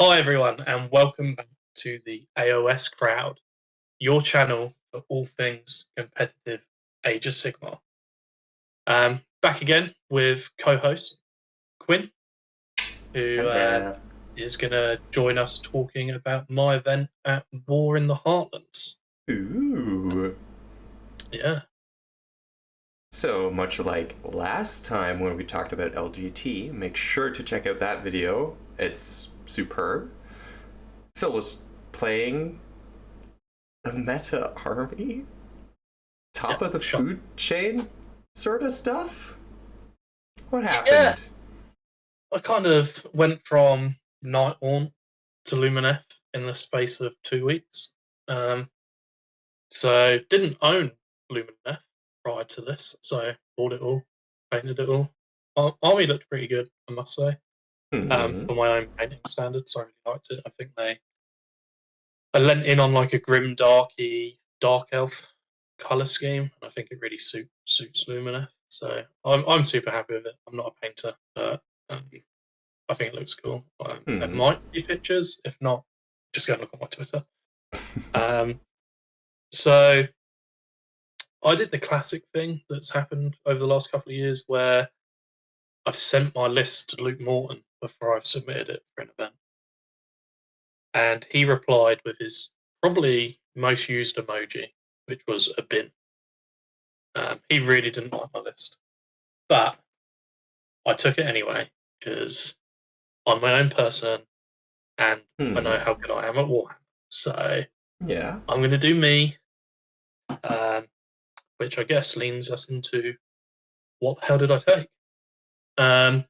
Hi, everyone, and welcome back to the AOS Crowd, your channel for all things competitive Age of Sigmar. Back again with co-host Quin, who Hello. is going to join us talking about my event at War in the Heartlands. Ooh. Yeah. So much like last time when we talked about LGT, make sure to check out that video. It's superb. Phil was playing a meta army, top of the Sure. food chain sort of stuff. What happened? Yeah, I kind of went from Nighthorn to Lumineth in the space of 2 weeks. So didn't own Lumineth prior to this, so bought it all, painted it all. Army looked pretty good, I must say. Hmm. For my own painting standards, I really liked it. I think I lent in on like a grim darky dark elf color scheme, and I think it really suits Lumineth. So I'm super happy with it. I'm not a painter, but I think it looks cool. There Hmm. might be pictures. If not, just go and look on my Twitter. So I did the classic thing that's happened over the last couple of years where I've sent my list to Luke Morton before I've submitted it for an event. And he replied with his probably most used emoji, which was a bin. He really didn't like my list. But I took it anyway because I'm my own person and I know Hmm. how good I am at Warhammer. So Yeah. I'm going to do me, um, which I guess leans us into what the hell did I take? Um,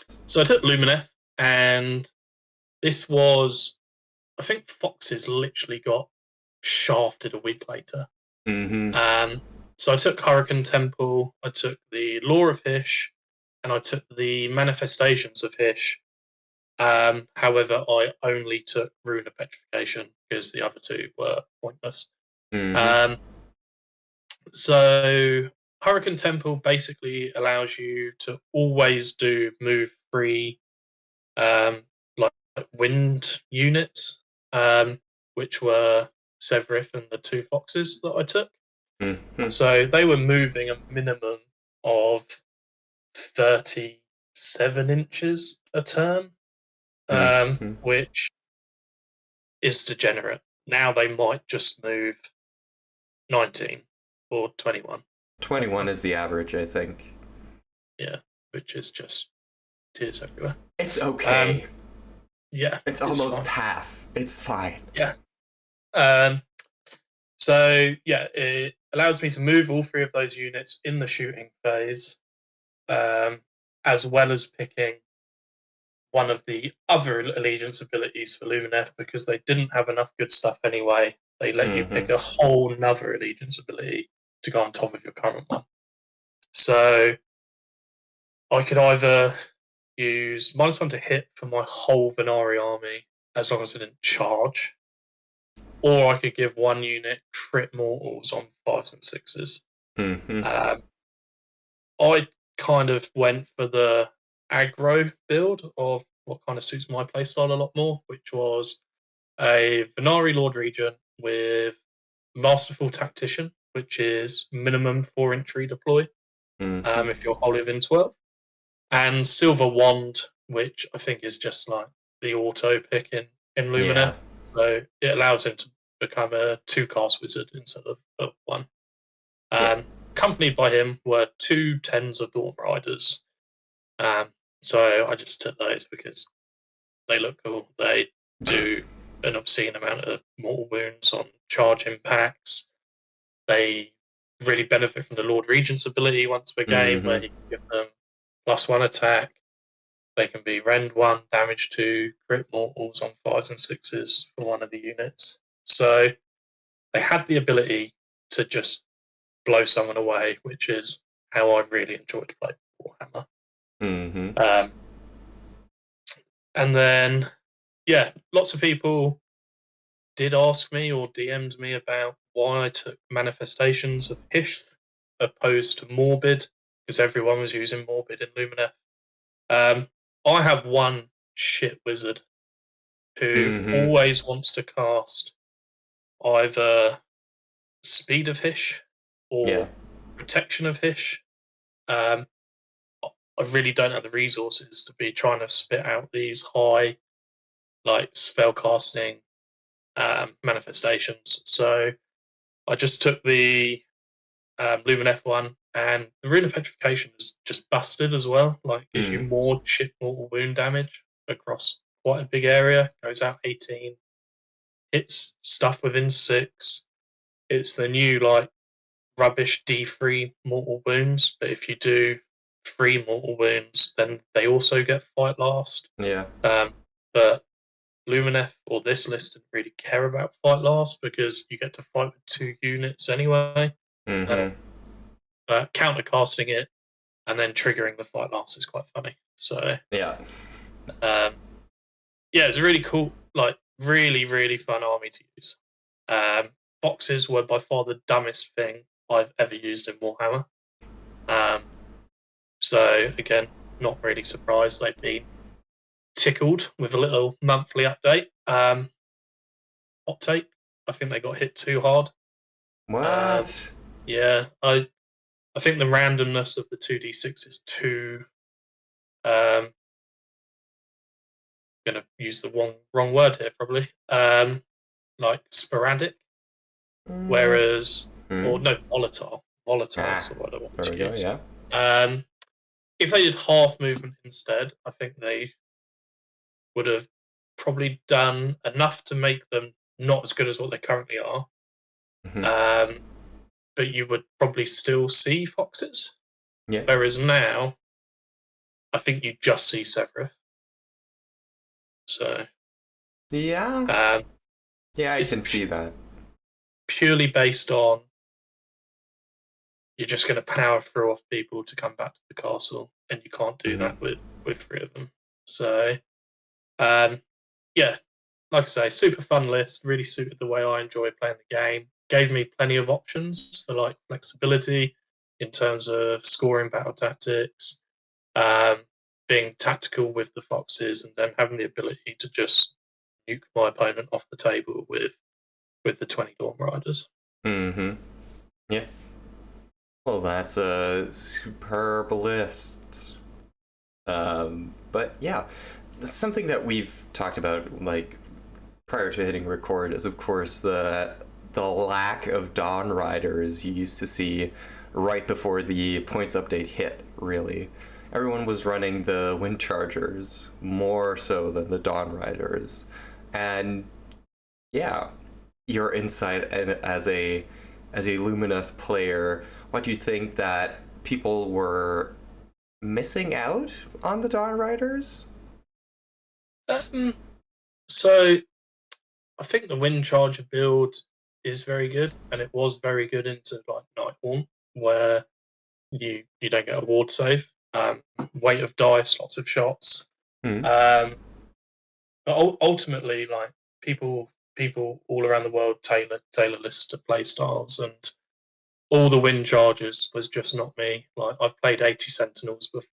so I took Lumineth, and this was, I think Foxes literally got shafted a week later. Mm-hmm. So I took Hurricane Temple, I took the Law of Hish, and I took the Manifestations of Hish. However, I only took Rune of Petrification because the other two were pointless. Mm-hmm. Um, so Hurricane Temple basically allows you to always do move free like wind units, which were Severith and the two foxes that I took. Mm-hmm. So they were moving a minimum of 37 inches a turn, Mm-hmm. which is degenerate. Now they might just move 19 or 21. 21 is the average, I think. Yeah, which is just tears everywhere. It's Um, okay. yeah, It's it's almost fine. half. It's fine. Yeah. Um, So yeah, it allows me to move all three of those units in the shooting phase, um, as well as picking one of the other allegiance abilities for Lumineth because they didn't have enough good stuff anyway. They let you Mm-hmm. pick a whole nother allegiance ability to go on top of your current one. So I could either use -1 to hit for my whole Venari army as long as it didn't charge, or I could give one unit crit mortals on 5s and 6s. Mm-hmm. Um, I kind of went for the aggro build of what kind of suits my playstyle a lot more, which was a Venari Lord Regent with Masterful Tactician, which is minimum 4-inch redeploy Mm-hmm. if you're wholly within 12, and Silver Wand, which I think is just like the auto pick in Yeah. Lumineth. So it allows him to become a 2-cast wizard instead of one. Yeah. Accompanied by him were 2 tens of Dawn Riders. So I just took those because they look cool. They do an obscene amount of mortal wounds on charge impacts. They really benefit from the Lord Regent's ability once per game, where Mm-hmm. he can give them +1 attack. They can be rend 1, damage 2, crit mortals on 5s and 6s for one of the units. So they had the ability to just blow someone away, which is how I really enjoyed to play Warhammer. Mm-hmm. Um, and then, yeah, lots of people did ask me or DM'd me about why I took Manifestations of Hish opposed to Morbid, because everyone was using Morbid in Lumineth. I have one shit wizard who Mm-hmm. always wants to cast either Speed of Hish Yeah. or Protection of Hish. Um, I really don't have the resources to be trying to spit out these high, like, spell casting manifestations. So I just took the Lumineth one, and the Rune of Petrification is just busted as well. Like, gives you Mm. more chip mortal wound damage across quite a big area. Goes out 18, hits stuff within 6. It's the new, like, rubbish D3 mortal wounds, but if you do 3 mortal wounds, then they also get fight last. Yeah. But Lumineth or this list didn't really care about fight last because you get to fight with 2 units anyway. Mm-hmm. Countercasting it and then triggering the fight last is quite funny. So Yeah. um, yeah, it's a really cool, like, really, really fun army to use. Boxes were by far the dumbest thing I've ever used in Warhammer. Um, so again, not really surprised they've been tickled with a little monthly update. Hot take, I think they got hit too hard. What? Yeah, I think the randomness of the 2d6 is too. Going to use the wrong word here probably. Like sporadic, whereas or Mm. no volatile. Volatile is Ah, the word I want there we to go. use. Yeah. Um, if they did half movement instead, I think they would have probably done enough to make them not as good as what they currently are. Mm-hmm. Um, but you would probably still see foxes. Yeah. Whereas now, I think you just see Severith. So Yeah. um, Yeah, I it's can see that. purely based on you're just going to power through off people to come back to the castle, and you can't do Mm-hmm. that with 3 of them. So um, yeah, like I say, super fun list. Really suited the way I enjoy playing the game. Gave me plenty of options for, like, flexibility in terms of scoring battle tactics, um, being tactical with the foxes, and then having the ability to just nuke my opponent off the table with the 20 Dawn Riders. Mm-hmm. Yeah. Well, that's a superb list. But yeah, something that we've talked about, like, prior to hitting record, is of course the lack of Dawn Riders you used to see right before the points update hit. Really, everyone was running the Wind Chargers more so than the Dawn Riders, and yeah, your insight and as a Lumineth player, what do you think that people were missing out on the Dawn Riders? Um, so I think the Wind Charger build is very good, and it was very good into, like, Nighthaunt, where you don't get a ward save, weight of dice, lots of shots. Hmm. Um, but ultimately, like, people all around the world tailor lists to play styles, and all the Wind Chargers was just not me. Like, I've played 80 Sentinels before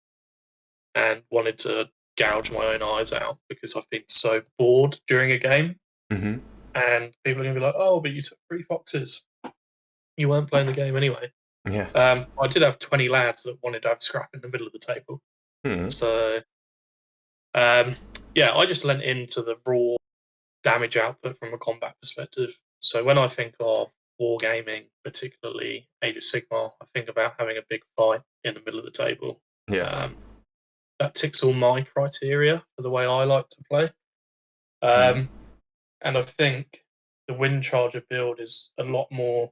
and wanted to gouge my own eyes out because I've been so bored during a game. Mm-hmm. And people are going to be like, "Oh, but you took 3 foxes. You weren't playing the game anyway." Yeah. I did have 20 lads that wanted to have scrap in the middle of the table. Hmm. So yeah, I just lent into the raw damage output from a combat perspective. So when I think of wargaming, particularly Age of Sigmar, I think about having a big fight in the middle of the table. Yeah. Um, that ticks all my criteria for the way I like to play. Hmm. And I think the Wind Charger build is a lot more,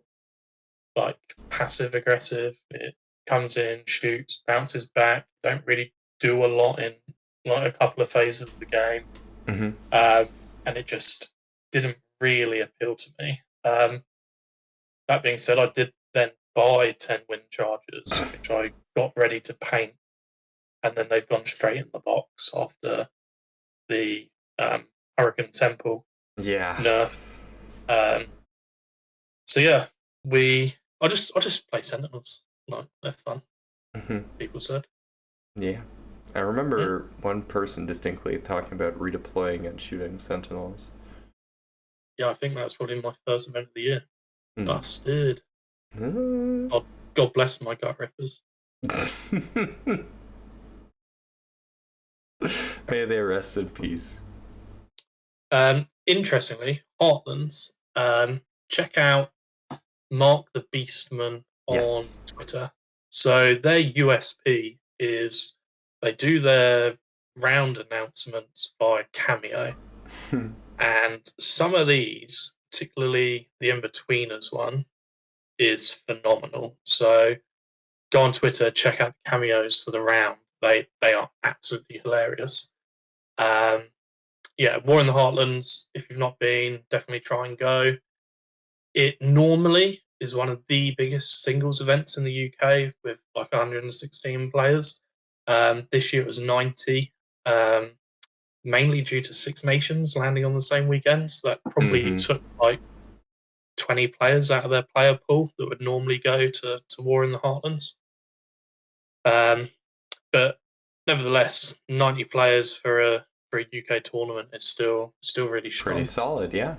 like, passive aggressive. It comes in, shoots, bounces back. Don't really do a lot in, like, a couple of phases of the game, Mm-hmm. and it just didn't really appeal to me. That being said, I did then buy 10 Wind Chargers, which I got ready to paint, and then they've gone straight in the box after the Hurricane Temple Yeah. nerf. Um, so yeah, I just play Sentinels. Like, they're fun. Mm-hmm. People said. Yeah. I remember one person distinctly talking about redeploying and shooting sentinels. Yeah, I think that's probably my first event of the year. Mm. Busted. Mm. God bless my gut rippers. May they rest in peace. Interestingly, Heartlands. Check out Mark the Beastman on Yes. Twitter. So their USP is they do their round announcements by Cameo, and some of these, particularly the In-Betweeners one, is phenomenal. So go on Twitter, check out the cameos for the round. They are absolutely hilarious. Yeah, War in the Heartlands. If you've not been, definitely try and go. It normally is one of the biggest singles events in the UK with like 116 players. This year it was 90, mainly due to Six Nations landing on the same weekend. So that probably took like 20 players out of their player pool that would normally go to War in the Heartlands. But nevertheless, 90 players for a UK tournament is still really strong. Pretty solid, yeah.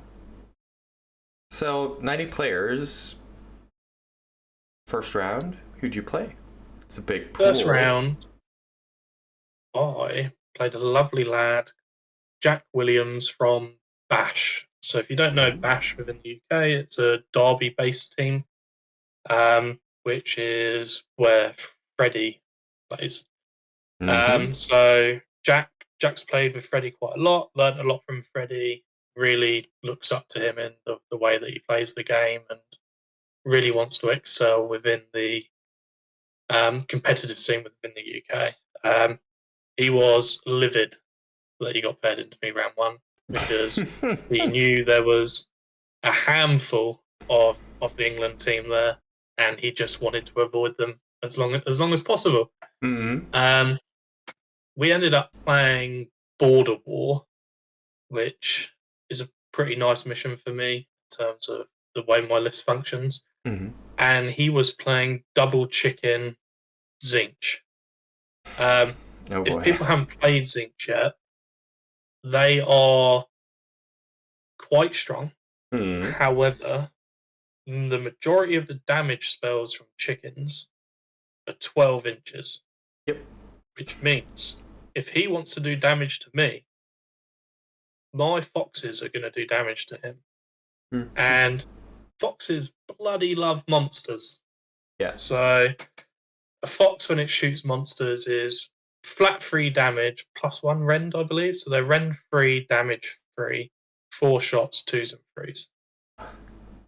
So 90 players. First round, who'd you play? It's a big pool. First round, I played a lovely lad, Jack Williams from Bash. So if you don't know Bash within the UK, it's a Derby-based team, which is where Freddie plays. So Jack's played with Freddie quite a lot, learned a lot from Freddie, really looks up to him in the way that he plays the game, and really wants to excel within the competitive scene within the UK. He was livid that he got paired into me round one because he knew there was a handful of the England team there, and he just wanted to avoid them as long as possible. We ended up playing Border War, which is a pretty nice mission for me in terms of the way my list functions. And he was playing Double Chicken Zinch. If people haven't played Zinch yet, they are quite strong. However, the majority of the damage spells from chickens are 12 inches. Yep. Which means if he wants to do damage to me, my foxes are going to do damage to him. And foxes bloody love monsters. Yeah. So a fox, when it shoots monsters, is flat 3 damage plus 1 rend, I believe. So they're rend 3, damage 3, 4 shots, 2s and 3s.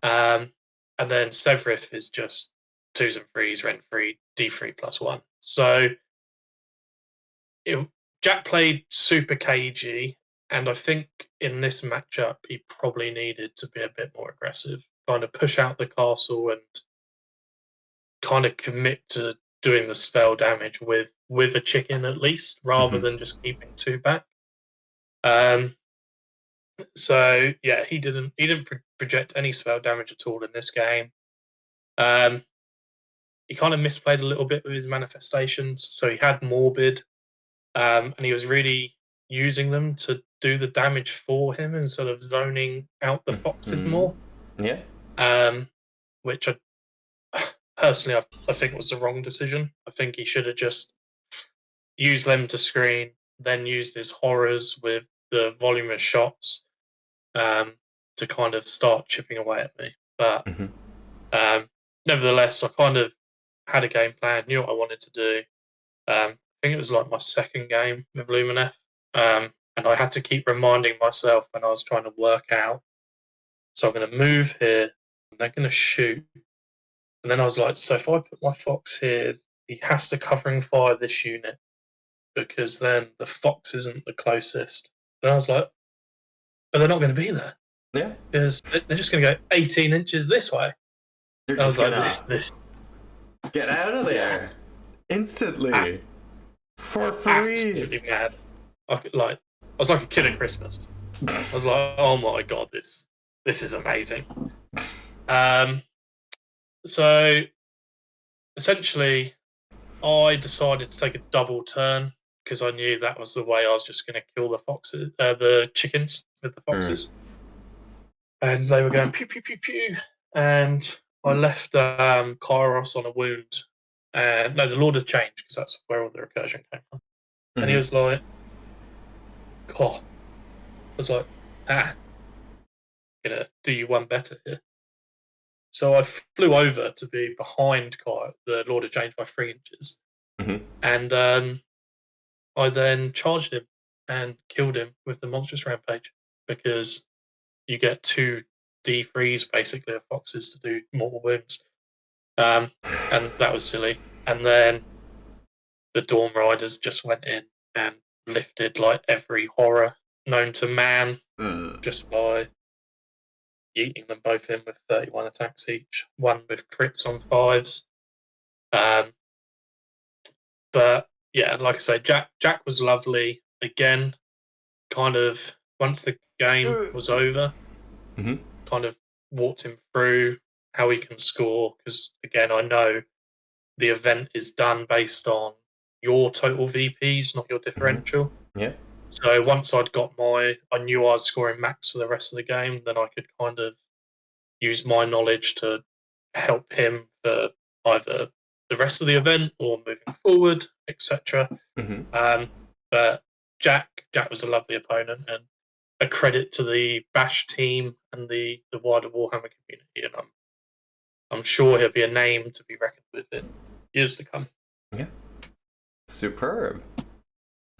And then Severith is just 2s and 3s, rend 3, d3 plus 1. So Jack played super cagey, and I think in this matchup he probably needed to be a bit more aggressive, kind of push out the castle and kind of commit to doing the spell damage with a chicken at least, rather than just keeping 2 back. So yeah, he didn't project any spell damage at all in this game. He kind of misplayed a little bit with his manifestations, so he had Morbid, and he was really using them to do the damage for him instead of zoning out the foxes more. Yeah. Which personally I think was the wrong decision. I think he should have just used them to screen, then used his horrors with the volume of shots to kind of start chipping away at me. But nevertheless, I kind of had a game plan, knew what I wanted to do. I think it was like my second game with Lumineth, and I had to keep reminding myself when I was trying to work out. So I'm going to move here, and they're going to shoot. And then I was like, so if I put my fox here, he has to covering fire this unit because then the fox isn't the closest. And I was like, but they're not going to be there. Yeah. Because they're just going to go 18 inches this way. They're I was just like, this. Get out of there. Instantly. For free. Absolutely mad. I was like a kid at Christmas. I was like, oh my god, this is amazing. So essentially, I decided to take a double turn, because I knew that was the way I was just going to kill the chickens with the foxes. And they were going pew pew pew pew, and I left Kairos on a wound. No, the Lord of Change, because that's where all the recursion came from. And he was like, "God," I was like, gonna do you one better here." So I flew over to be behind the Lord of Change by 3 inches, and I then charged him and killed him with the Monstrous Rampage, because you get 2 D3s basically of foxes to do mortal wounds. And that was silly. And then the Dawn Riders just went in and lifted like every horror known to man just by eating them both in with 31 attacks each, one with crits on 5s. But yeah, like I say, Jack was lovely. Again, kind of once the game was over, kind of walked him through how he can score, because again, I know the event is done based on your total VPs, not your differential. Yeah. So once I knew I was scoring max for the rest of the game, then I could kind of use my knowledge to help him for either the rest of the event or moving forward, etc. But Jack was a lovely opponent, and a credit to the Bash team and the wider Warhammer community, and I'm sure he'll be a name to be reckoned with in years to come. Yeah. Superb.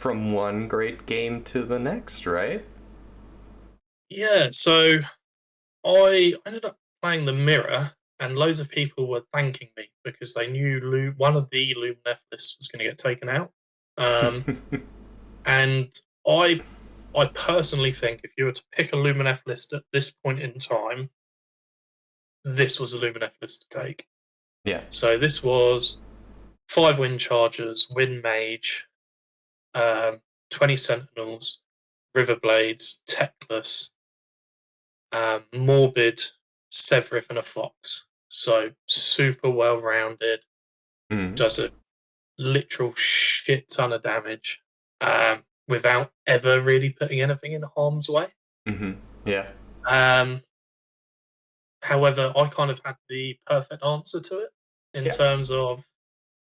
From one great game to the next, right? Yeah, so I ended up playing the Mirror, and loads of people were thanking me because they knew one of the Lumineth lists was going to get taken out. And I personally think if you were to pick a Lumineth list at this point in time, this was a Lumineth list to take. Yeah. So this was 5 Wind Chargers, Wind Mage, 20 Sentinels, Riverblades, Techless, Morbid, Severith, and a Fox. So super well rounded. Does a literal shit ton of damage without ever really putting anything in harm's way. Yeah. However, I kind of had the perfect answer to it in terms of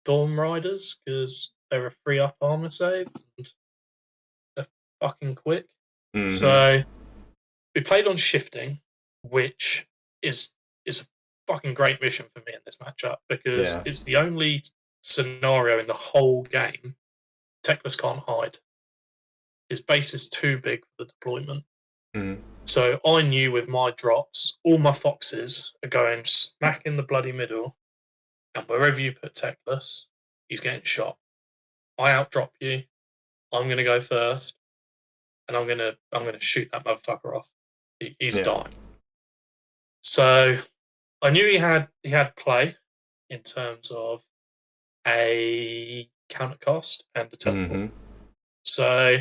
Dawn Riders, because they're a 3-up armor save and they're fucking quick. So we played on shifting, which is a fucking great mission for me in this matchup, because it's the only scenario in the whole game Techless can't hide. His base is too big for the deployment. So I knew with my drops, all my foxes are going smack in the bloody middle, and wherever you put Techless, he's getting shot. I outdrop you. I'm gonna go first, and I'm gonna shoot that motherfucker off. He's dying. So I knew he had play in terms of a counter cost and a teleport. So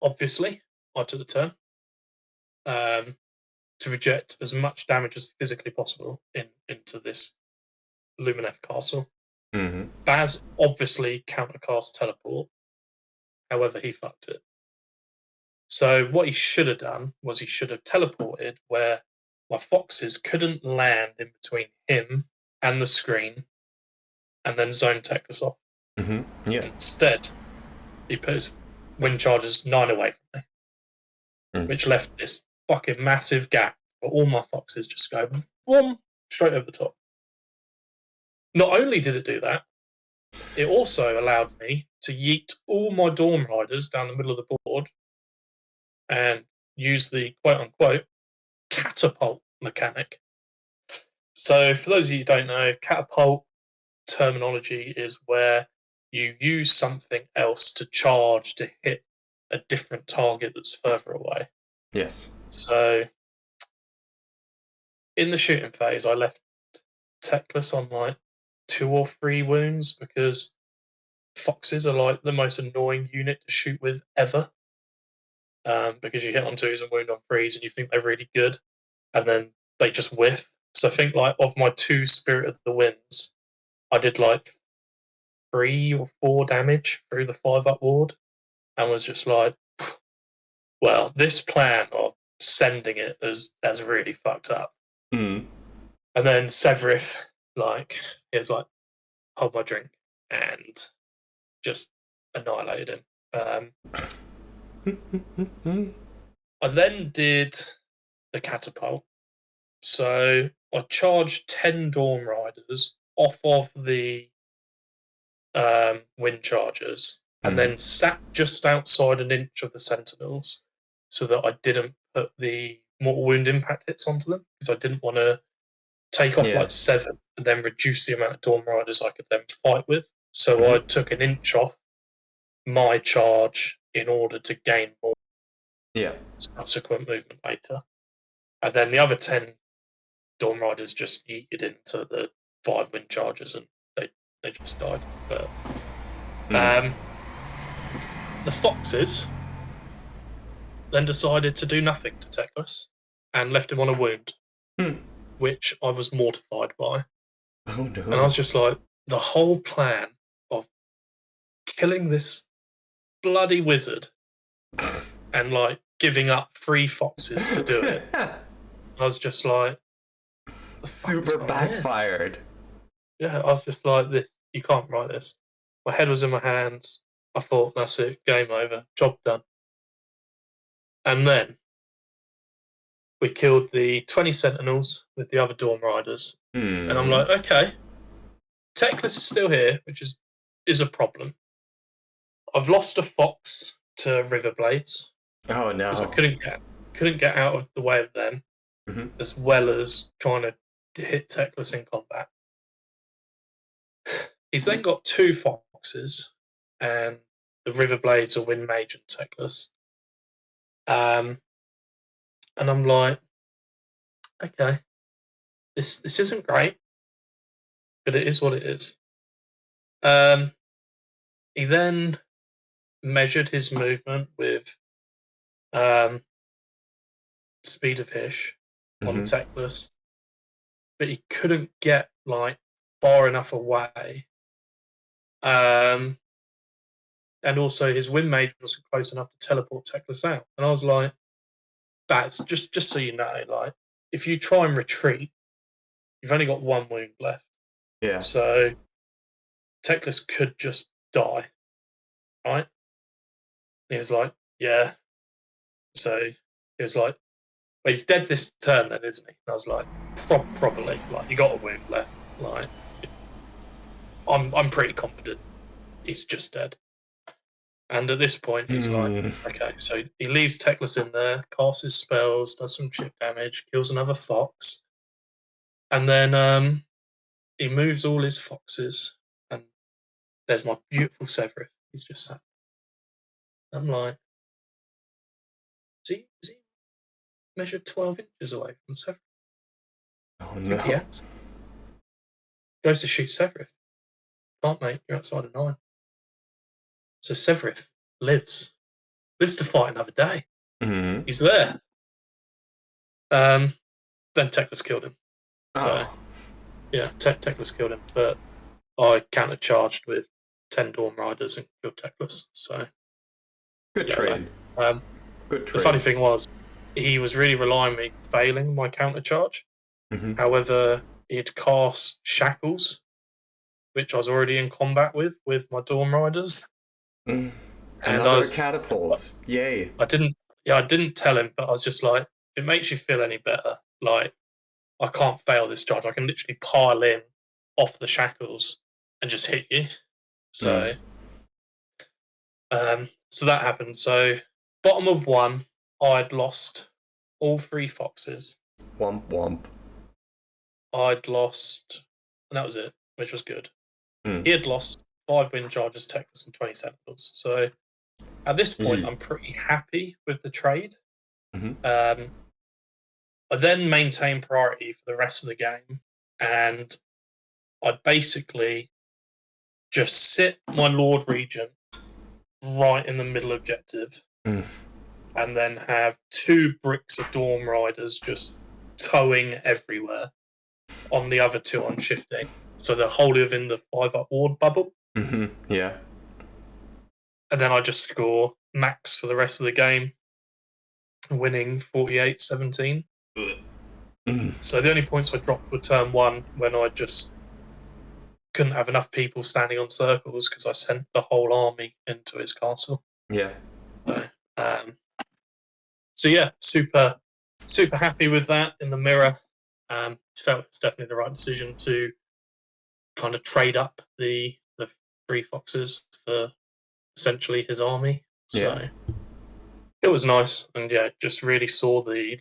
obviously I took the turn to reject as much damage as physically possible into this Lumineth castle. Baz obviously countercast teleport, however he fucked it. So what he should have done was he should have teleported where my foxes couldn't land in between him and the screen, and then zone Techless off. Instead, he put his Wind Chargers 9 away from me, which left this fucking massive gap for all my foxes just go boom, straight over the top. Not only did it do that, it also allowed me to yeet all my Dawn Riders down the middle of the board and use the quote-unquote catapult mechanic. So for those of you who don't know, catapult terminology is where you use something else to charge to hit a different target that's further away. Yes. So in the shooting phase, I left Techless on like 2 or 3 wounds, because foxes are like the most annoying unit to shoot with ever. Because you hit on 2s and wound on 3s and you think they're really good, and then they just whiff. So I think like of my 2 Spirit of the Winds, I did like 3 or 4 damage through the 5-up ward, and was just like, well, this plan of sending it has really fucked up. Mm. And then Severith, is like, hold my drink, and just annihilated him. I then did the catapult. So I charged 10 Dawn Riders off of the wind chargers, and then sat just outside an inch of the sentinels so that I didn't put the mortal wound impact hits onto them, because I didn't want to take off like 7 and then reduce the amount of Dawn Riders I could then fight with. So I took an inch off my charge in order to gain more subsequent movement later. And then the other 10 Dawn Riders just yeeted into the 5 wind chargers, and they just died. But the foxes then decided to do nothing to Teclis and left him on a wound, which I was mortified by. Oh no. And I was just like, the whole plan of killing this bloody wizard and like giving up 3 foxes to do it, I was just like, super backfired. Yeah, I was just like, this, you can't write this. My head was in my hands. I thought, that's it, game over, job done. And then we killed the 20 sentinels with the other Dawn Riders. And I'm like, okay, Teclis is still here, which is a problem. I've lost a fox to Riverblades. Oh no. Because I couldn't get out of the way of them, as well as trying to hit Teclis in combat. He's then got 2 foxes, and the Riverblades are Wind Mage and Teclis. And I'm like, okay, this isn't great, but it is what it is. He then measured his movement with speed of Hish on Teclis, but he couldn't get like far enough away. And also his Wind Mage wasn't close enough to teleport Teclis out. And I was like, that's just so you know, like, if you try and retreat, you've only got 1 wound left. Yeah. So Teclis could just die, right? And he was like, yeah. So he was like, well, he's dead this turn then, isn't he? And I was like, probably. Like, you got a wound left. Like, I'm pretty confident he's just dead. And at this point, he's like, okay, so he leaves Teclis in there, casts his spells, does some chip damage, kills another fox, and then he moves all his foxes, and there's my beautiful Severith. He's just sat. I'm like, is he measured 12 inches away from Severith? Oh no. Yes. Goes to shoot Severith. Can't, mate, you're outside of 9. So Severith lives to fight another day. He's there. Then Teclis killed him. So yeah, Teclis killed him, but I countercharged with 10 Dawn Riders and killed Teclis. So good trade. Good trade. The funny thing was, he was really relying on me failing my countercharge. However, he had cast Shackles, which I was already in combat with my Dawn Riders. And another catapult. Yay. I didn't tell him, but I was just like, if it makes you feel any better, like, I can't fail this charge. I can literally pile in off the Shackles and just hit you. So so that happened. So bottom of 1, I'd lost all 3 foxes. Womp womp. I'd lost, and that was it, which was good. He had lost 5 wind charges, Teclis, and 20 sentinels. So at this point, I'm pretty happy with the trade. I then maintained priority for the rest of the game, and I basically just sit my Lord Regent right in the middle objective, and then have 2 bricks of Dawn Riders just towing everywhere on the other 2 on shifting. So they're wholly within the 5-up ward bubble. Yeah. And then I just score max for the rest of the game, winning 48-17. Mm. So the only points I dropped were turn one, when I just couldn't have enough people standing on circles because I sent the whole army into his castle. Yeah. So, so yeah, super happy with that in the mirror. Felt it's definitely the right decision to kind of trade up the three foxes for essentially his army. Yeah. So it was nice, and yeah, just really saw the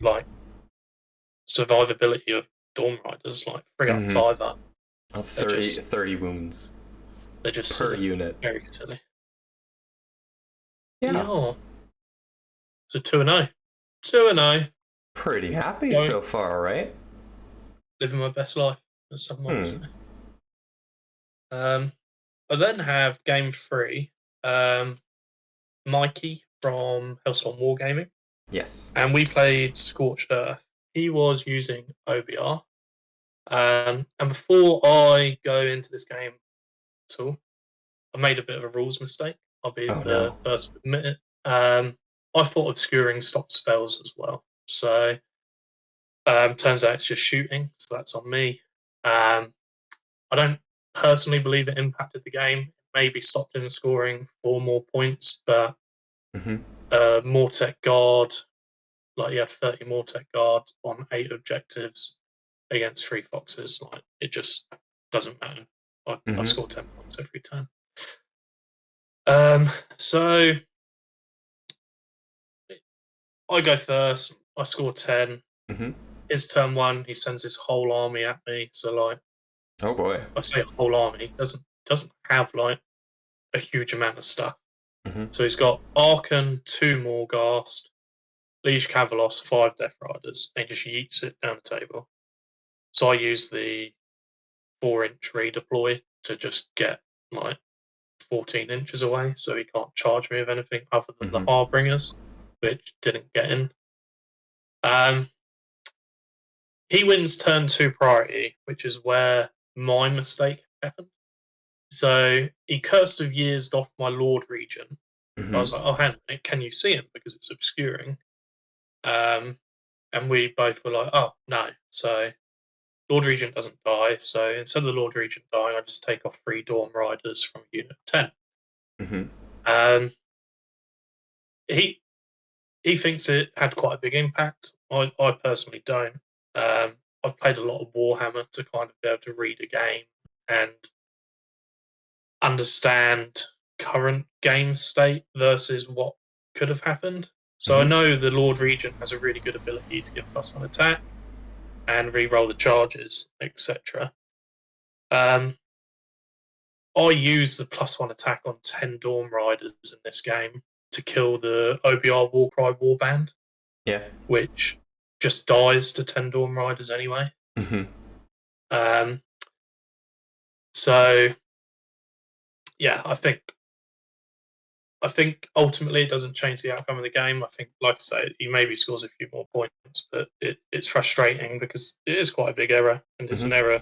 survivability of Dawn Riders, like 3 up, 5 up. Oh, They're 30, just 30 wounds per silly, unit. very silly. Yeah. Yeah. So 2-0, 2-0. Pretty happy Going, so far, right? living my best life, as some might say. Hmm. I then have game 3, Mikey from Hellstorm Wargaming, Yes. and we played Scorched Earth. He was using OBR, and before I go into this game at all, I made a bit of a rules mistake. I'll be Oh the no. first to admit it. I thought obscuring stopped spells as well, so turns out it's just shooting, so that's on me. I don't personally believe it impacted the game. It maybe stopped him scoring 4 more points, but Mm-hmm. Mortec Guard, like you had 30 Mortec Guard on 8 objectives against 3 foxes. Like it just doesn't matter. I Mm-hmm. score 10 points every time. So I go first. I score 10. Mm-hmm. His turn one, he sends his whole army at me. So like Oh boy. I say whole army, doesn't have like a huge amount of stuff. Mm-hmm. So he's got Arkan, 2 Morghast, Liege Cavalos, 5 Death Riders, and he just yeets it down the table. So I use the 4-inch redeploy to just get like 14 inches away, so he can't charge me with anything other than the Mm-hmm. Harbingers, which didn't get in. Um, he wins turn 2 priority, which is where my mistake happened. So he cursed of years off my Lord Regent. I Mm-hmm. was like, oh, hang on a minute, can you see him? Because it's obscuring. Um, and we both were like, oh, no. So Lord Regent doesn't die. So instead of the Lord Regent dying, I just take off 3 Dawn Riders from unit 10. Mm-hmm. Um, he he thinks it had quite a big impact. I personally don't. I've played a lot of Warhammer to kind of be able to read a game and understand current game state versus what could have happened. So I Mm-hmm. know the Lord Regent has a really good ability to give +1 attack and re-roll the charges, etc. I use the +1 attack on 10 Dawn Riders in this game to kill the OBR Warcry Warband, Yeah. which just dies to 10 Dawn Riders anyway. Mm-hmm. Um, so yeah, I think ultimately it doesn't change the outcome of the game. I think, like I say, he maybe scores a few more points, but it's frustrating because it is quite a big error, and it's an Mm-hmm. error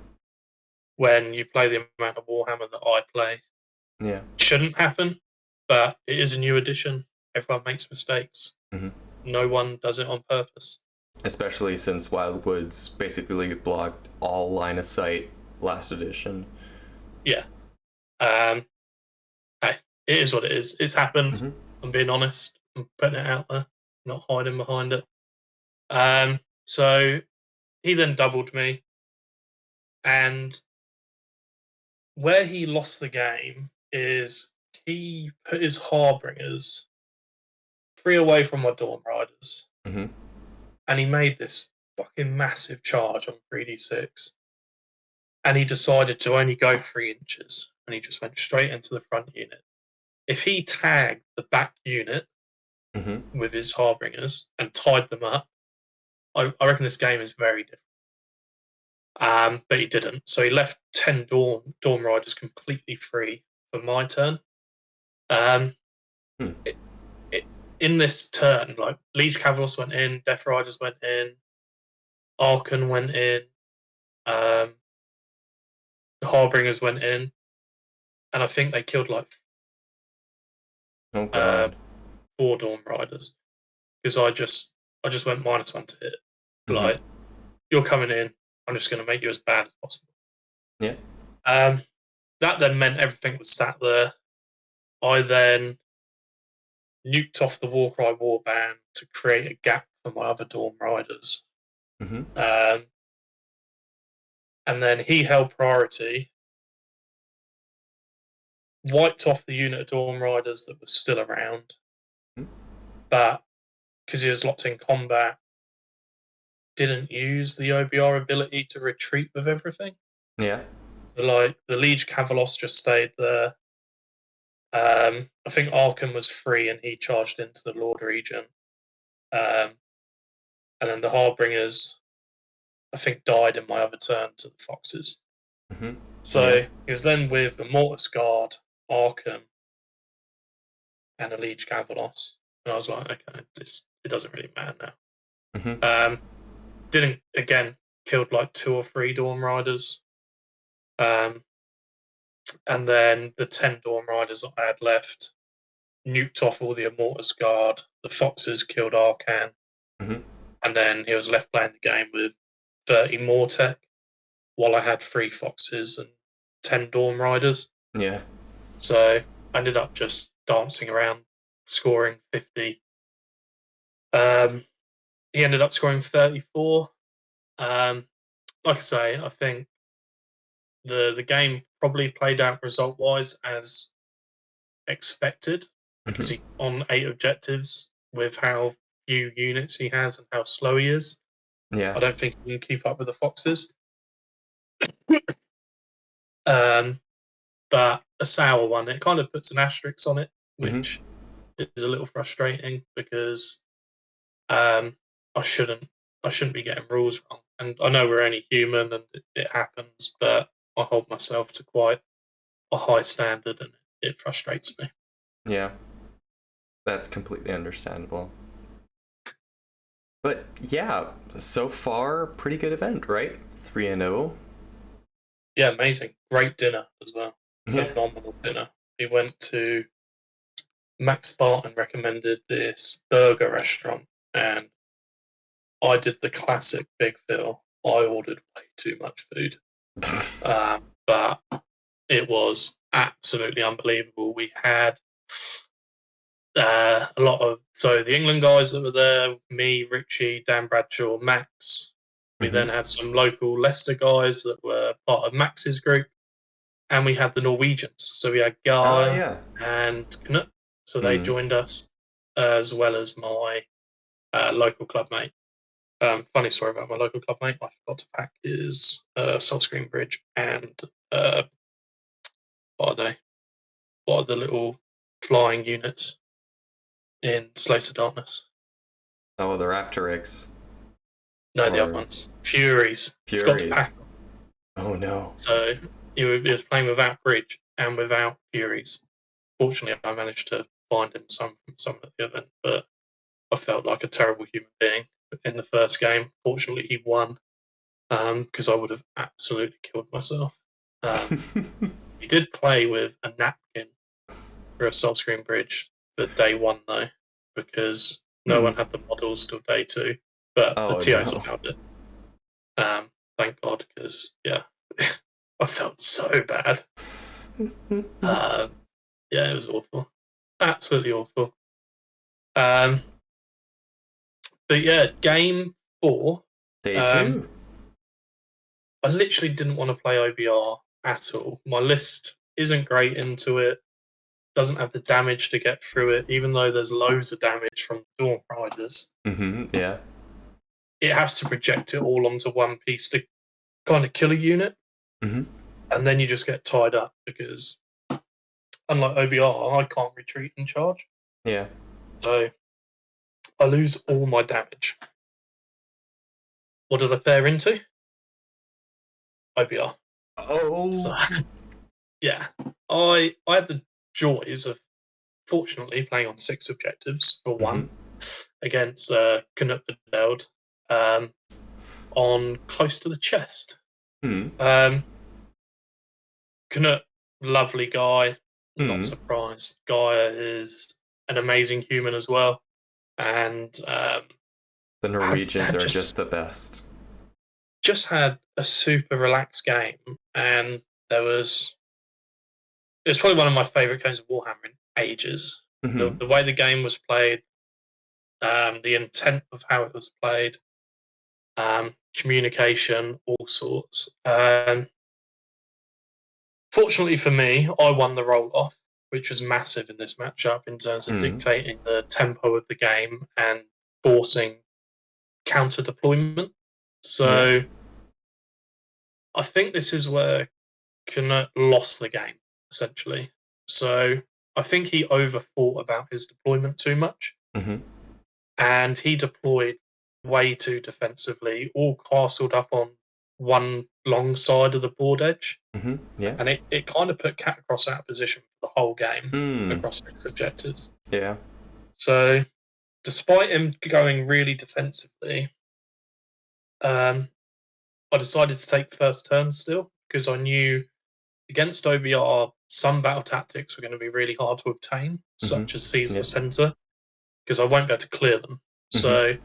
when you play the amount of Warhammer that I play. Yeah. Shouldn't happen, but it is a new edition. Everyone makes mistakes. Mm-hmm. No one does it on purpose. Especially since Wildwoods basically blocked all line of sight last edition. Yeah. Um, hey, it is what it is. It's happened. Mm-hmm. I'm being honest. I'm putting it out there, not hiding behind it. So he then doubled me, and where he lost the game is he put his Harbingers 3 away from my Dawn Riders, Mm-hmm. and he made this fucking massive charge on 3d6, and he decided to only go 3 inches, and he just went straight into the front unit. If he tagged the back unit Mm-hmm. with his Harbingers and tied them up, I reckon this game is very different. But he didn't. So he left 10 Dawn Riders completely free for my turn. Um, Hmm. it, in this turn, like Liege Cavalos went in, Death Riders went in, Arkan went in, the Harbingers went in. and I think they killed like Oh god. 4 Dawn Riders because I just went -1 to hit. Mm-hmm. Like, you're coming in, I'm just going to make you as bad as possible. Yeah. That then meant everything was sat there. I then nuked off the Warcry Warband to create a gap for my other Dawn Riders. Mm-hmm. And then he held priority, wiped off the unit of Dawn Riders that was still around, Mm-hmm. but because he was locked in combat, didn't use the OBR ability to retreat with everything. Yeah. So, like, the Liege Cavalos just stayed there. I think Arkham was free and he charged into the Lord Regent. And then the Harbingers, I think, died in my other turn to the Foxes. Mm-hmm. So Yeah. he was then with the Mortis Guard, Arkham, and a Liege Cavalos. And I was like, okay, it doesn't really matter now. Mm-hmm. Didn't, again, killed like 2 or 3 Dawn Riders. And then the 10 Dawn Riders that I had left nuked off all the Immortus Guard. The Foxes killed Arcan. Mm-hmm. And then he was left playing the game with 30 Mortec, while I had 3 Foxes and 10 Dawn Riders. Yeah. So I ended up just dancing around, scoring 50. He ended up scoring 34. Like I say, I think the game probably played out result wise as expected because Mm-hmm. he on 8 objectives with how few units he has and how slow he is. Yeah. I don't think he can keep up with the Foxes. But a sour one, it kind of puts an asterisk on it, Mm-hmm. which is a little frustrating because um, I shouldn't be getting rules wrong. And I know we're only human and it happens, but I hold myself to quite a high standard and it frustrates me. Yeah. That's completely understandable. But yeah, so far, pretty good event, right? 3-0. Yeah, amazing. Great dinner as well. Yeah. Phenomenal dinner. We went to Max Barton recommended this burger restaurant and I did the classic Big Phil. I ordered way too much food. But it was absolutely unbelievable. We had a lot of the England guys that were there, me, Richie, Dan Bradshaw, Max. We Mm-hmm. then had some local Leicester guys that were part of Max's group, and we had the Norwegians. So we had Oh, Gaia yeah. and Knut. So they Mm. joined us, as well as my local club mate. Funny story about my local club mate. I forgot to pack his Soul Screen Bridge and what are they? What are the little flying units in Slates of Darkness? Oh, the Raptorix. No, the other Or ones. Furies. Forgot to Furies. pack them. Oh, no. So he was playing without Bridge and without Furies. Fortunately, I managed to find him some at the event, but I felt like a terrible human being in the first game. Fortunately, he won because I would have absolutely killed myself. He did play with a napkin for a Soul Screen Bridge for day 1, though, because no one had the models till day 2, but the Oh, TOs no. allowed it. Thank God, because, yeah, I felt so bad. Yeah, it was awful. Absolutely awful. But yeah, game 4. Day 2. I literally didn't want to play OBR at all. My list isn't great into it. Doesn't have the damage to get through it, even though there's loads of damage from Dawn Riders. Mm-hmm. Yeah. It has to project it all onto one piece to kind of kill a unit, Mm-hmm. and then you just get tied up because, unlike OBR, I can't retreat and charge. Yeah. So I lose all my damage. What did I pair into? OBR. Oh. So yeah, I had the joys of fortunately playing on 6 objectives for one against Knut Verdeld, on close to the chest. Mm-hmm. Knut lovely guy. Not Hmm. surprised. Gaia is an amazing human as well, and The Norwegians had are just the best. just had a super relaxed game, and it was probably one of my favourite games of Warhammer in ages. The Hmm. the way the game was played, the intent of how it was played, communication, all sorts. Fortunately for me, I won the roll off, which was massive in this matchup in terms of Hmm. dictating the tempo of the game and forcing counter deployment. Yeah. So I think this is where Knut lost the game, essentially. So I think he overthought about his deployment too much, Hmm. and he deployed way too defensively, all castled up on one long side of the board edge. Hmm. Yeah. And it kind of put Catacross out of position for the whole game Hmm. across 6 objectives. Yeah. So, despite him going really defensively, um, I decided to take the first turn still because I knew against OBR some battle tactics were going to be really hard to obtain, Hmm. such as seize the Yeah. center, because I won't be able to clear them. Hmm. So,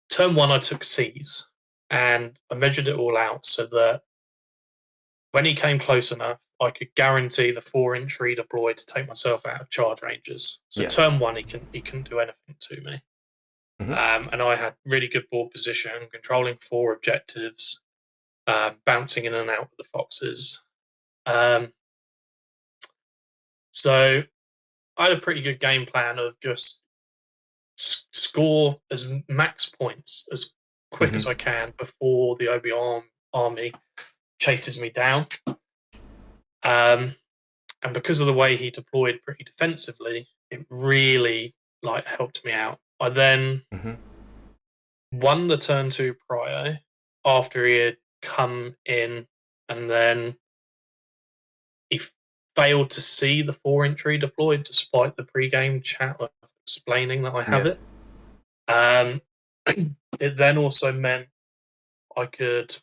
turn one, I took seize, and I measured it all out so that when he came close enough, I could guarantee the 4-inch redeploy to take myself out of charge ranges. So Yes. turn one, he couldn't do anything to me, Hmm. and I had really good board position, controlling 4 objectives, bouncing in and out with the foxes. Um, so I had a pretty good game plan of just score as max points as quick Hmm. as I can before the OB army chases me down. Um, and because of the way he deployed pretty defensively, it really helped me out. I then Hmm. won the turn two prio after he had come in, and then he failed to see the 4-inch redeployed despite the pre-game chat of explaining that I have Yeah. it. It then also meant I could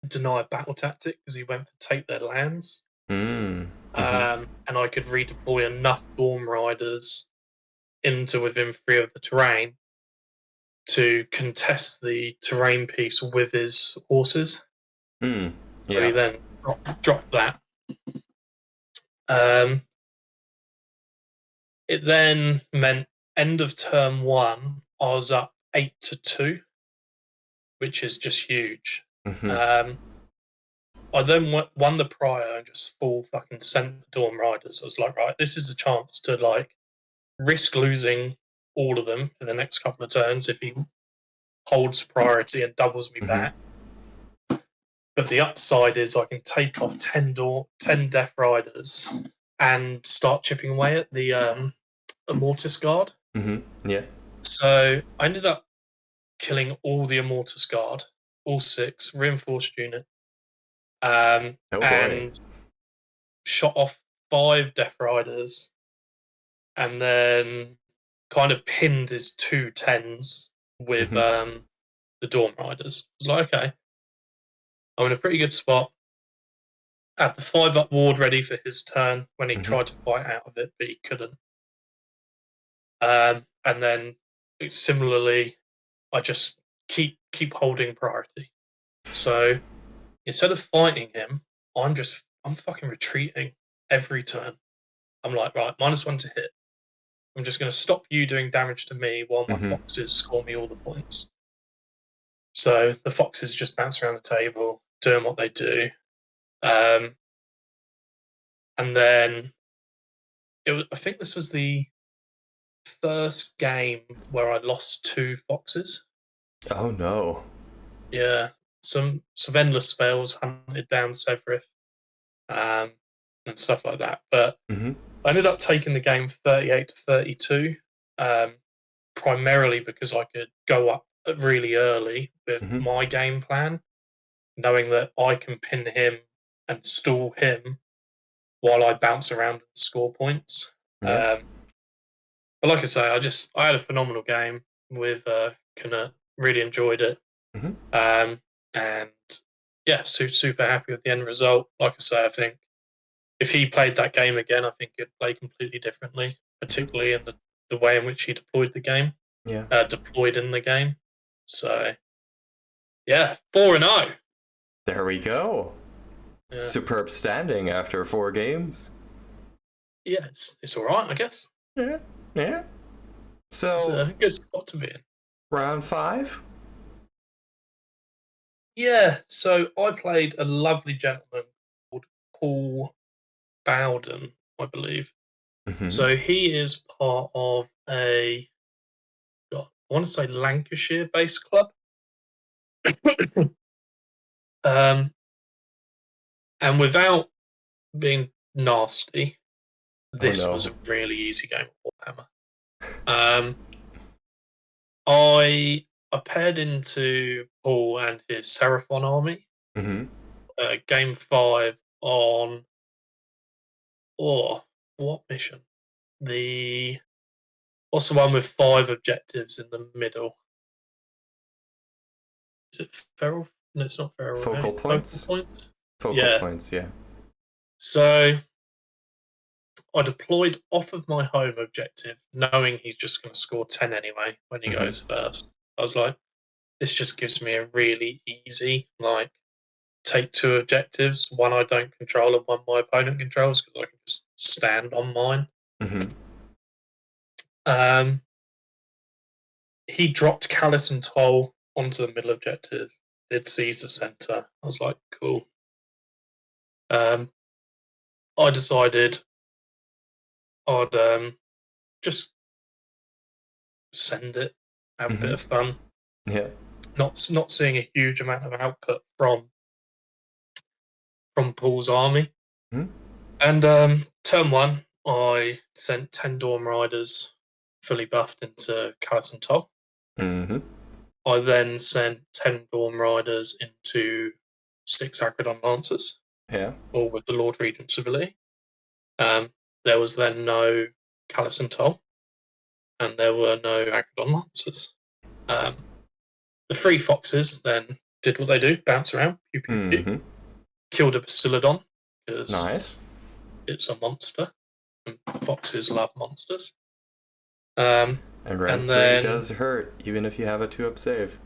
deny a battle tactic because he went to take their lands, Mm. Hmm. and I could redeploy enough Storm Riders into within 3 of the terrain to contest the terrain piece with his horses. Mm. So he Yeah. then dropped that. Um, it then meant end of turn one, I was up 8-2, which is just huge. Hmm. Um, I then won the prio and just full fucking sent the Dawn Riders. I was like, right, this is a chance to risk losing all of them in the next couple of turns if he holds priority and doubles me Hmm. back. But the upside is I can take off 10 Death Riders and start chipping away at the Mortis Guard. Hmm. Yeah. So I ended up killing all the Immortus Guard, all 6, reinforced unit, Oh boy. and shot off 5 Death Riders, and then kind of pinned his 2 10s with Hmm. the Dawn Riders. I was like, okay, I'm in a pretty good spot. Had the 5-up ward ready for his turn when he Hmm. tried to fight out of it, but he couldn't. And then similarly, I just keep holding priority. So instead of fighting him, I'm fucking retreating every turn. I'm like, right, -1 to hit. I'm just going to stop you doing damage to me while my Hmm. foxes score me all the points. So the foxes just bounce around the table, doing what they do. Um, and then I think this was the first game where I lost 2 foxes. Oh no. Yeah, some endless spells hunted down Severith, um, and stuff like that. But Hmm. I ended up taking the game 38-32, um, primarily because I could go up really early with Hmm. my game plan, knowing that I can pin him and stall him while I bounce around and score points. Yeah. Um, but like I say, I had a phenomenal game with Knut. Really enjoyed it, Hmm. and yeah, super happy with the end result. Like I say, I think if he played that game again, I think he'd play completely differently, particularly in the way in which he deployed the game. Yeah. Deployed in the game. So, yeah, 4-0. There we go. Yeah. Superb standing after 4 games. Yeah, it's all right, I guess. Yeah. Yeah. So It's a good spot to be in. round 5. Yeah, so I played a lovely gentleman called Paul Bowden, I believe. Mm-hmm. So he is part of I want to say Lancashire-based club. And without being nasty, this was a really easy game of Warhammer. I paired into Paul and his Seraphon army. Mm-hmm. Game 5 on what mission? What's the one with 5 objectives in the middle? Is it Feral? No, it's not Feral. Focal points. Focal points. Focal points. Yeah. So I deployed off of my home objective, knowing he's just going to score 10 anyway when he goes first. I was like, this just gives me a really easy, like, take 2 objectives, one I don't control and one my opponent controls, because I can just stand on mine. Mm-hmm. He dropped Callus and Toll onto the middle objective, did seize the centre. I was like, cool. I decided I'd just send it, have a bit of fun. Yeah. Not seeing a huge amount of output from Paul's army. Mm-hmm. And turn 1, I sent 10 Dorm Riders fully buffed into Callus and Toll. Mm-hmm. I then sent 10 Dorm Riders into 6 Agrodon Lancers. Yeah. All with the Lord Regent's ability. There was then no Callus and Toll, and there were no Agrodon Lancers. The 3 Foxes then did what they do, bounce around, pew, pew, pew. Killed a Basiladon, because nice. It's a monster, and Foxes love monsters. And round 3 does hurt, even if you have a 2-up save.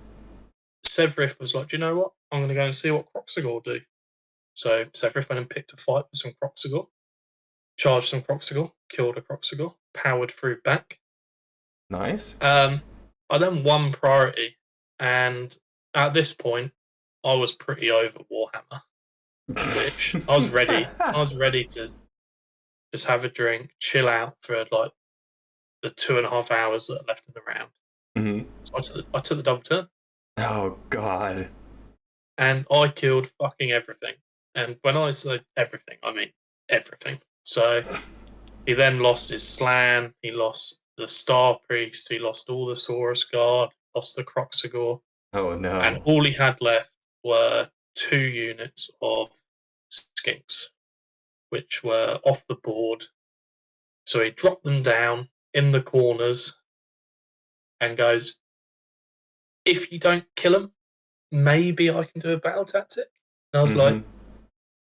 Severith was like, do you know what? I'm going to go and see what Croxagor do. So Severith went and picked a fight with some Croxagor, charged some Croxagor, killed a Croxagor, powered through back. Nice. I then won priority, and at this point, I was pretty over Warhammer. Which I was ready. I was ready to just have a drink, chill out for like the 2.5 hours that are left in the round. Mm-hmm. So I took the double turn. Oh God! And I killed fucking everything. And when I say everything, I mean everything. So he then lost his Slan. He lost the Star Priest. He lost all the Saurus Guard. Lost the Croxagor. Oh no! And all he had left were 2 units of Skinks, which were off the board. So he dropped them down in the corners and goes, if you don't kill them, maybe I can do a battle tactic. And I was like,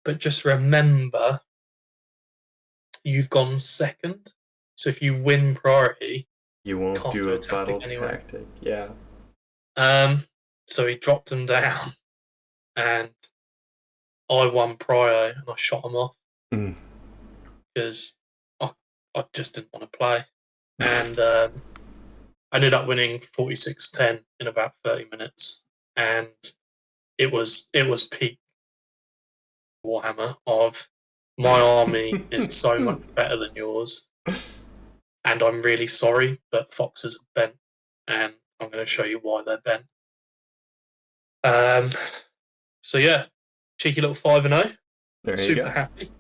but just remember, you've gone second. So if you win priority, you won't do a battle tactic. Yeah. So he dropped them down, and I won prior, and I shot him off because I just didn't want to play, and I ended up winning 46-10 in about 30 minutes, and it was peak Warhammer of my army is so much better than yours, and I'm really sorry, but Foxes are bent, and I'm going to show you why they're bent. So yeah, cheeky little 5-0. Super happy.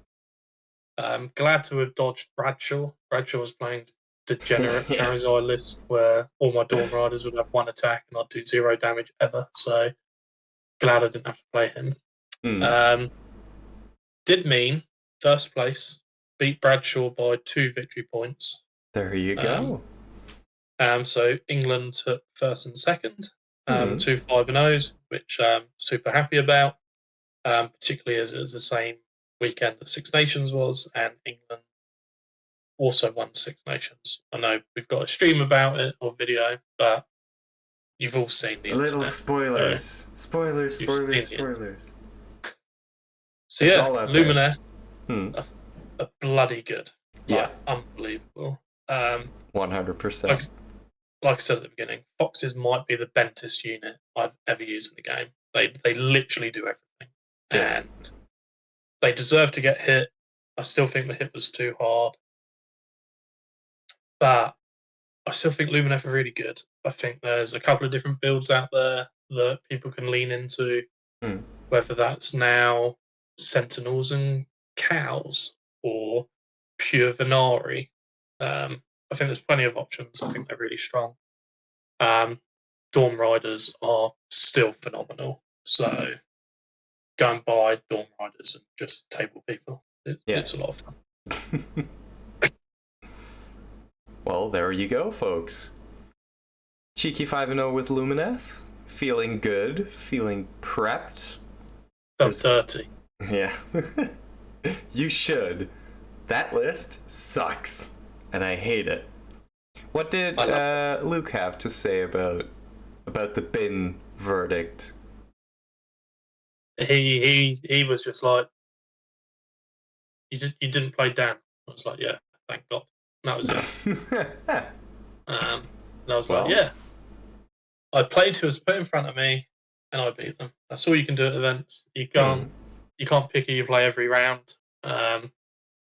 Glad to have dodged Bradshaw. Bradshaw was playing degenerate Charizard list where all my Dawn Riders would have 1 attack and I'd do 0 damage ever. So glad I didn't have to play him. Did mean first place, beat Bradshaw by 2 victory points. There you go. So England took first and second, 2 5-0s, which I'm super happy about. Particularly as it was the same weekend that Six Nations was, and England also won Six Nations. I know we've got a stream about it or video, but you've all seen the Little internet. spoilers. Spoilers, You've seen spoilers, it. spoilers. So It's yeah, all out there. Lumineth Hmm. are bloody good. Yeah. Like, unbelievable. 100%. Like I said at the beginning, Foxes might be the bentest unit I've ever used in the game. They literally do everything. Yeah. And they deserve to get hit. I still think the hit was too hard. But I still think Lumineth are really good. I think there's a couple of different builds out there that people can lean into, whether that's now Sentinels and Cows or pure Venari. I think there's plenty of options. I think they're really strong. Dawn Riders are still phenomenal. So go and buy Dawn Riders and just table people. It's a lot of fun. Well, there you go, folks. Cheeky 5-0 with Lumineth. Feeling good. Feeling prepped. Felt dirty. Yeah. You should. That list sucks. And I hate it. What did Luke have to say about the bin verdict? He was just like, you didn't play Dan. I was like, yeah, thank God. And that was it. And I was like, yeah. I played who was put in front of me, and I beat them. That's all you can do at events. You can't pick who you play every round.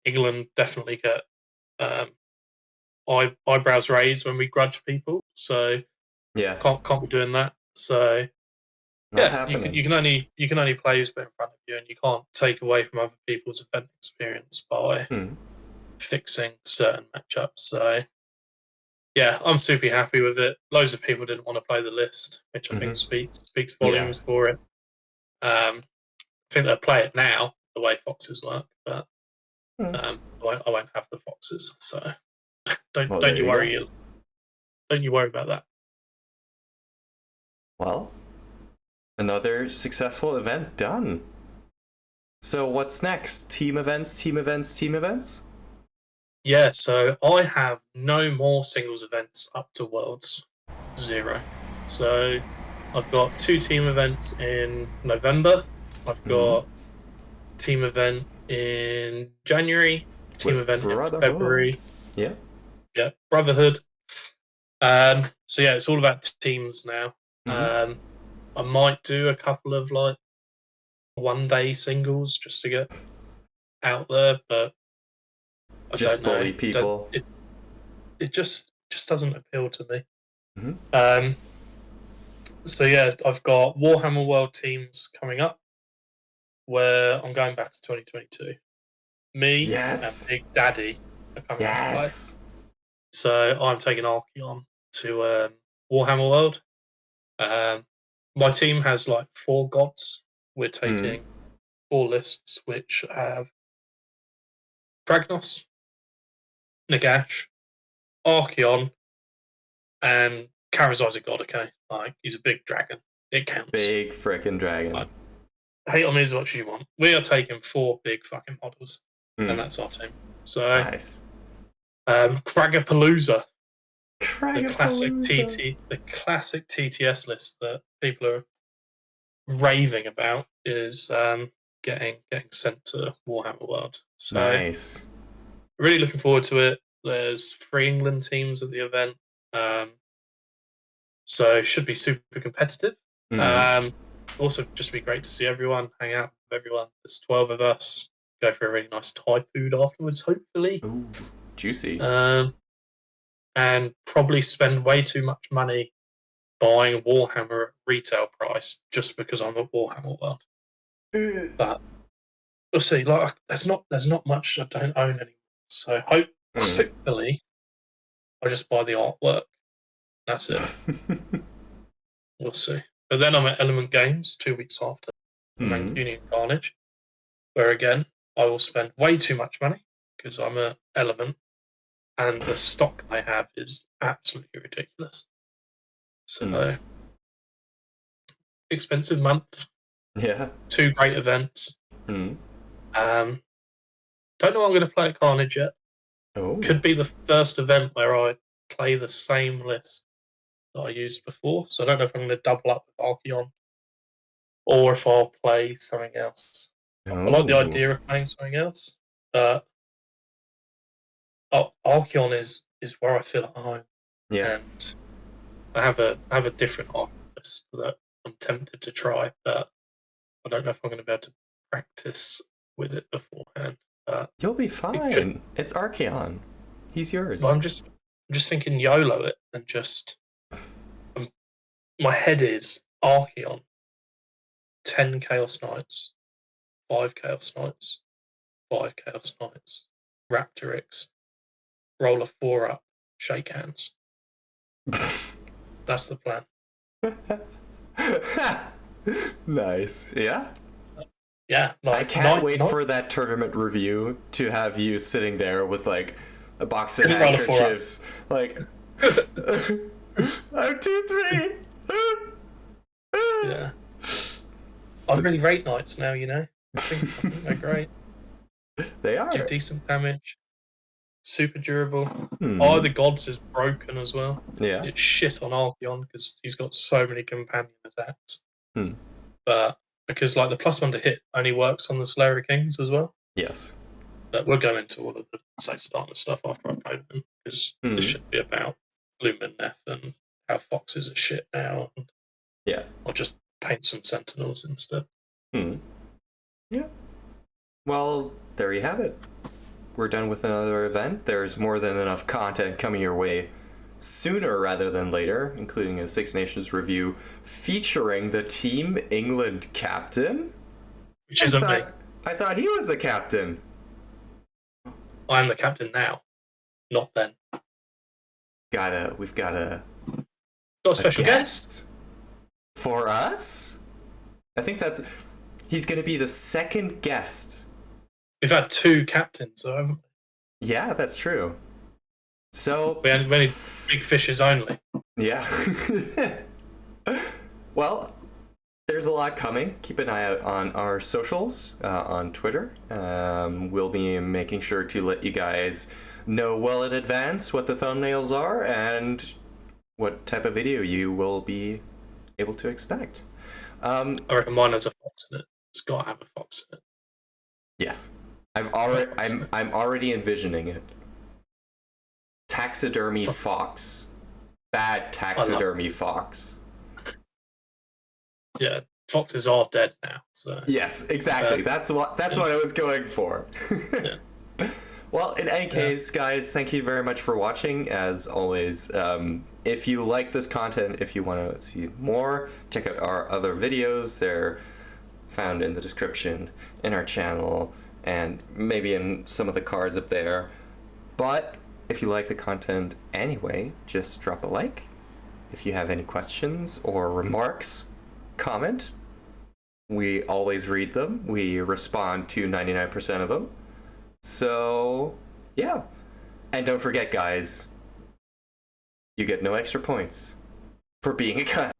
England definitely get eyebrows raised when we grudge people. So yeah, can't be doing that. So you can only play who's put in front of you, and you can't take away from other people's event experience by fixing certain matchups. So yeah, I'm super happy with it. Loads of people didn't want to play the list, which I think speaks volumes for it. I think they'll play it now the way Foxes work, but I won't have the Foxes. So don't you worry. Don't you worry about that. Well, another successful event done. So what's next? Team events, team events, team events? Yeah, so I have no more singles events up to Worlds 0. So I've got 2 team events in November. I've got team event in January, team event in February. Yeah. Yeah, Brotherhood. So yeah, it's all about teams now. I might do a couple of like one-day singles just to get out there, but I just don't know. Bully people. It just doesn't appeal to me. So yeah, I've got Warhammer World teams coming up, where I'm going back to 2022. Me and Big Daddy are coming to play. So I'm taking Archeon to Warhammer World. My team has like 4 gods. We're taking 4 lists, which have Kragnos, Nagash, Archeon, and Karazai's a god, okay? Like, he's a big dragon. It counts. Big frickin' dragon. Like, hate on me as much as you want. We are taking 4 big fucking models, and that's our team. So, nice. Kragapalooza. The classic TTS list that people are raving about is getting sent to Warhammer World. So nice. Really looking forward to it. There's 3 England teams at the event, so it should be super competitive. Also, just be great to see everyone, hang out with everyone. There's 12 of us. Go for a really nice Thai food afterwards, hopefully. Ooh, juicy. And probably spend way too much money buying Warhammer at retail price just because I'm at Warhammer World. But we'll see. Like, there's not much I don't own anymore. So hopefully I just buy the artwork. That's it. We'll see. But then I'm at Element Games 2 weeks after Union Carnage, where again I will spend way too much money because I'm at Element, and the stock they have is absolutely ridiculous. So expensive month. Yeah. 2 great events. Don't know what I'm going to play at Carnage yet. Oh. Could be the first event where I play the same list that I used before. So I don't know if I'm going to double up with Archeon or if I'll play something else. I like the idea of playing something else, but Archeon is where I feel at home. Yeah. And I have a different Archeon list that I'm tempted to try, but I don't know if I'm going to be able to practice with it beforehand. You'll be fine. It's Archeon. He's yours. But I'm just thinking YOLO it and just. My head is Archeon, 10 Chaos Knights, 5 Chaos Knights, 5 Chaos Knights, Raptorix, roll a 4 up, shake hands. That's the plan. Nice. Yeah? Yeah. I can't wait for that tournament review to have you sitting there with like a box of handkerchiefs. Like, I'm 2-3. Yeah. I really rate knights now, you know. I think they're great. They are. Do decent damage. Super durable. Eye of the Gods is broken as well. Yeah. It's shit on Archeon because he's got so many companion attacks. But because like the +1 to hit only works on the Slayer of Kings as well. Yes. But we'll go into all of the Slates of Darkness stuff after I play them because this should be about Lumineth and how foxes are shit now. And yeah. I'll just paint some Sentinels instead. Yeah. Well, there you have it. We're done with another event. There's more than enough content coming your way sooner rather than later, including a Six Nations review featuring the Team England captain. Which isn't me. I thought he was a captain. I am the captain now, not then. We've got a special guest for us. I think he's going to be the second guest. We've had 2 captains, though, haven't we? Yeah, that's true. So we had many big fishes only. Yeah. Well, there's a lot coming. Keep an eye out on our socials on Twitter. We'll be making sure to let you guys know well in advance what the thumbnails are and what type of video you will be able to expect. I reckon mine has a fox in it. It's got to have a fox in it. Yes. I'm already envisioning it. Taxidermy fox. Bad taxidermy fox. Yeah, foxes are dead now. So yes, exactly. That's what I was going for. Yeah. Well, in any case, guys, thank you very much for watching. As always, if you like this content, if you want to see more, check out our other videos. They're found in the description in our channel and maybe in some of the cards up there. But if you like the content anyway, just drop a like. If you have any questions or remarks, comment. We always read them. We respond to 99% of them. So, yeah. And don't forget, guys, you get no extra points for being a cunt.